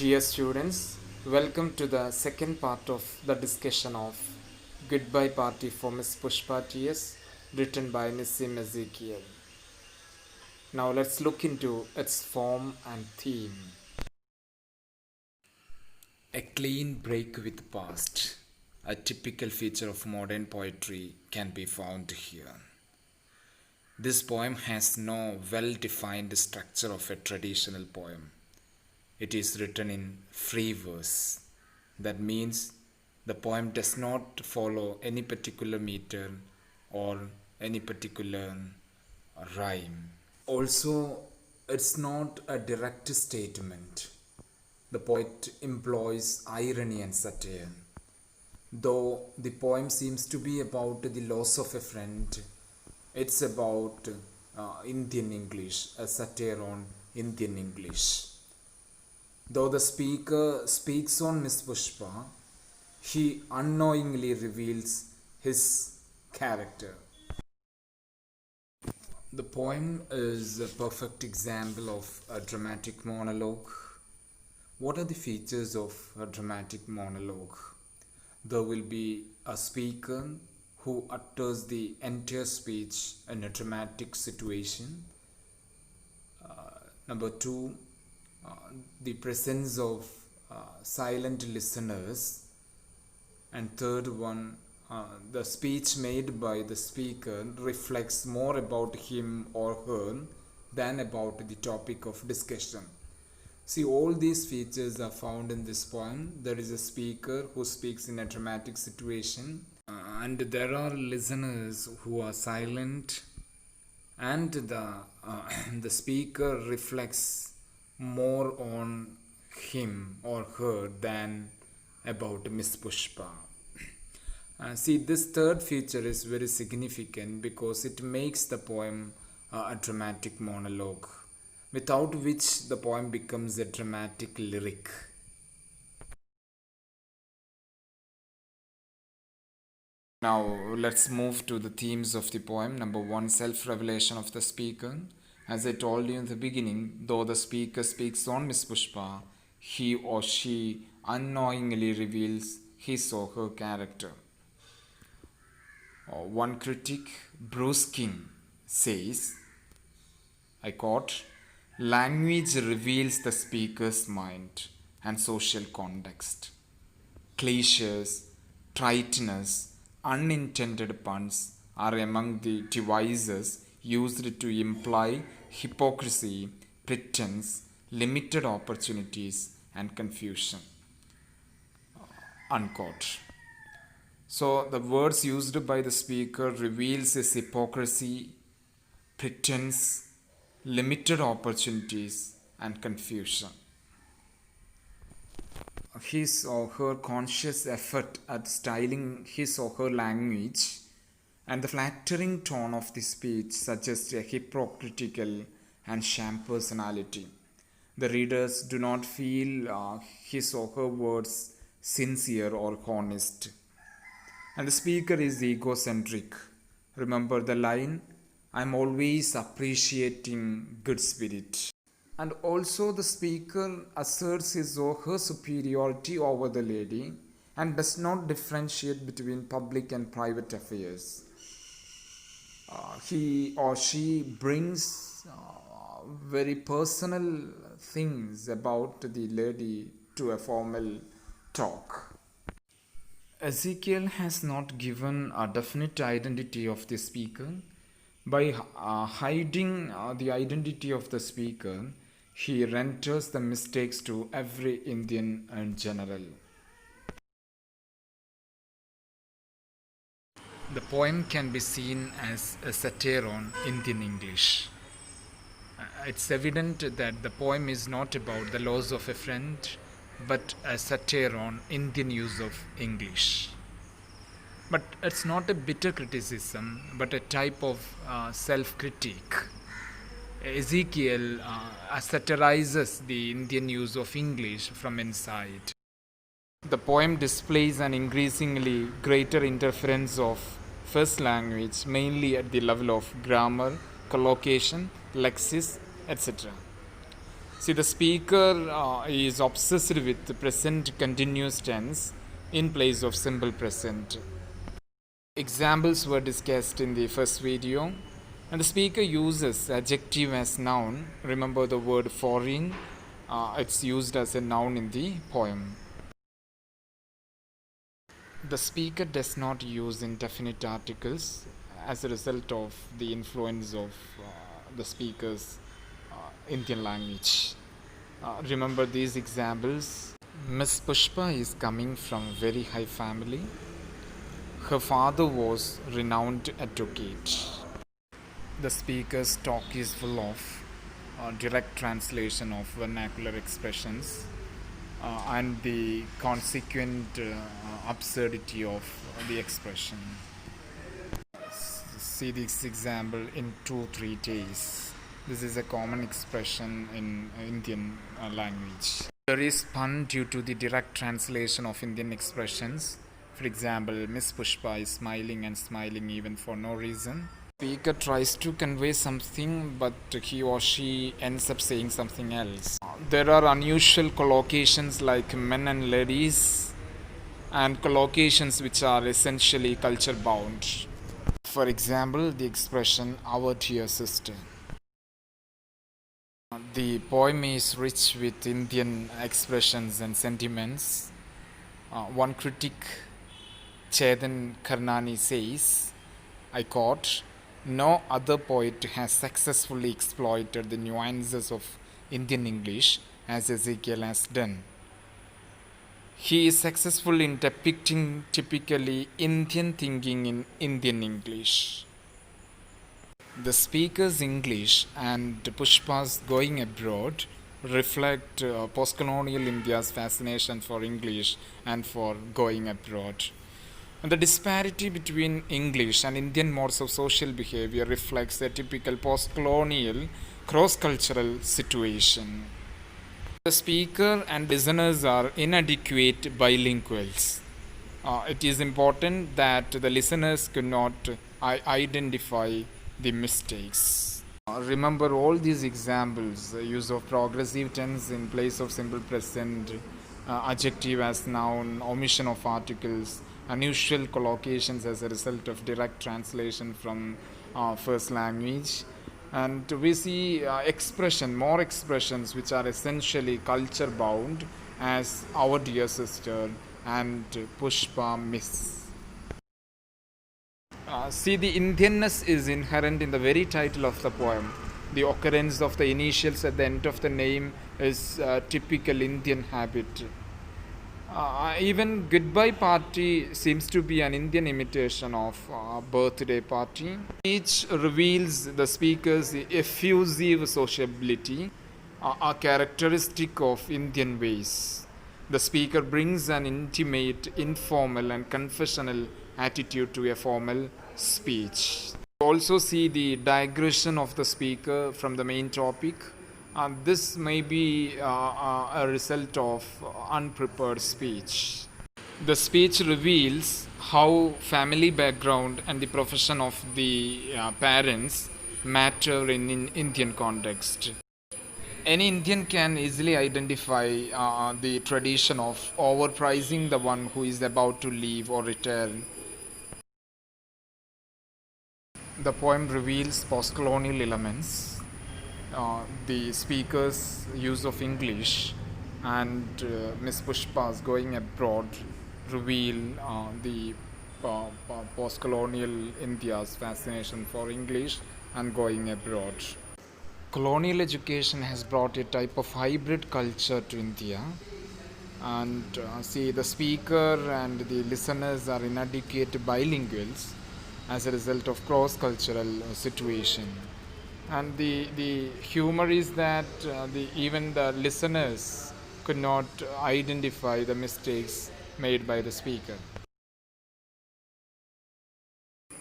Dear students, welcome to the second part of the discussion of Goodbye Party for Miss Pushpa TS, written by Nissim Ezekiel. Now let's look into its form and theme. A clean break with the past, a typical feature of modern poetry, can be found here. This poem has no well defined structure of a traditional poem. It is written in free verse. That means the poem does not follow any particular meter or any particular rhyme. Also, it's not a direct statement. The poet employs irony and satire. Though the poem seems to be about the loss of a friend, it's about Indian English, a satire on Indian English. Though the speaker speaks on Miss Pushpa, he unknowingly reveals his character. The poem is a perfect example of a dramatic monologue. What are the features of a dramatic monologue? There will be a speaker who utters the entire speech in a dramatic situation. Number two, the presence of silent listeners, and third one, the speech made by the speaker reflects more about him or her than about the topic of discussion. See, all these features are found in this poem. There is a speaker who speaks in a dramatic situation, and there are listeners who are silent, and the speaker reflects more on him or her than about Miss Pushpa. See, this third feature is very significant because it makes the poem a dramatic monologue, without which the poem becomes a dramatic lyric. Now let's move to the themes of the poem. Number one, self-revelation of the speaker. As I told you in the beginning, though the speaker speaks on Miss Pushpa, he or she unknowingly reveals his or her character. One critic, Bruce King, says, I quote, language reveals the speaker's mind and social context. Cliches, triteness, unintended puns are among the devices used to imply hypocrisy, pretense, limited opportunities, and confusion. Unquote. So the words used by the speaker reveals his hypocrisy, pretense, limited opportunities, and confusion. His or her conscious effort at styling his or her language and the flattering tone of the speech suggest a hypocritical and sham personality. The readers do not feel his or her words sincere or honest. And the speaker is egocentric. Remember the line, I'm always appreciating good spirit. And also the speaker asserts his or her superiority over the lady and does not differentiate between public and private affairs. He or she brings very personal things about the lady to a formal talk. Ezekiel has not given a definite identity of the speaker. By hiding the identity of the speaker, he renders the mistakes to every Indian in general. The poem can be seen as a satire on Indian English. It's evident that the poem is not about the loss of a friend, but a satire on Indian use of English. But it's not a bitter criticism, but a type of self-critique. Ezekiel satirizes the Indian use of English from inside. The poem displays an increasingly greater interference of first language, mainly at the level of grammar, collocation, lexis, etc. See, the speaker is obsessed with the present continuous tense in place of simple present. Examples were discussed in the first video, and the speaker uses adjective as noun. Remember the word foreign, it's used as a noun in the poem. The speaker does not use indefinite articles as a result of the influence of the speaker's Indian language. Remember these examples. Miss Pushpa is coming from a very high family. Her father was renowned advocate. The speaker's talk is full of direct translation of vernacular expressions and the consequent absurdity of the expression. See this example in 2-3 days. This is a common expression in Indian language. There is pun due to the direct translation of Indian expressions. For example, Miss Pushpa is smiling and smiling even for no reason. Speaker tries to convey something, but he or she ends up saying something else. There are unusual collocations like men and ladies, and collocations which are essentially culture bound. For example, the expression our dear sister. The poem is rich with Indian expressions and sentiments. One critic, Chetan Karnani, says, I quote, no other poet has successfully exploited the nuances of Indian English as Ezekiel has done. He is successful in depicting typically Indian thinking in Indian English. The speaker's English and Pushpa's going abroad reflect post-colonial India's fascination for English and for going abroad. And the disparity between English and Indian modes of social behavior reflects a typical post-colonial cross-cultural situation. The speaker and listeners are inadequate bilinguals. It is important that the listeners cannot identify the mistakes. Remember all these examples: use of progressive tense in place of simple present, adjective as noun, omission of articles, unusual collocations as a result of direct translation from first language. And we see more expressions which are essentially culture bound, as our dear sister and Pushpa Miss. See, the Indianness is inherent in the very title of the poem. The occurrence of the initials at the end of the name is a typical Indian habit. Even goodbye party seems to be an Indian imitation of birthday party. Each reveals the speaker's effusive sociability, a characteristic of Indian ways. The speaker brings an intimate, informal and confessional attitude to a formal speech. We also see the digression of the speaker from the main topic. This may be a result of unprepared speech. The speech reveals how family background and the profession of the parents matter in Indian context. Any Indian can easily identify the tradition of overpricing the one who is about to leave or return. The poem reveals post-colonial elements. The speaker's use of English and Miss Pushpa's going abroad reveal the post-colonial India's fascination for English and going abroad. Colonial education has brought a type of hybrid culture to India, and see, the speaker and the listeners are inadequate bilinguals as a result of cross-cultural situation. And the humor is that even the listeners could not identify the mistakes made by the speaker.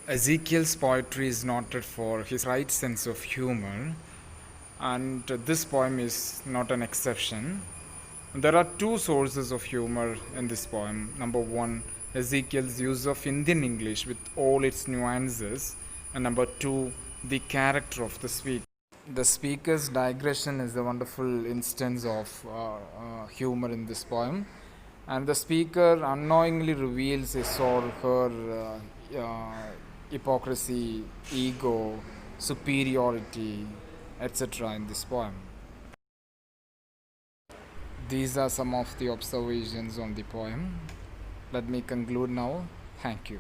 Ezekiel's poetry is noted for his right sense of humor, and this poem is not an exception. There are two sources of humor in this poem. Number one, Ezekiel's use of Indian English with all its nuances, and number two, the character of the speaker. The speaker's digression is a wonderful instance of humor in this poem, and the speaker unknowingly reveals his or her hypocrisy, ego, superiority, etc. in this poem. These are some of the observations on the poem. Let me conclude now. Thank you.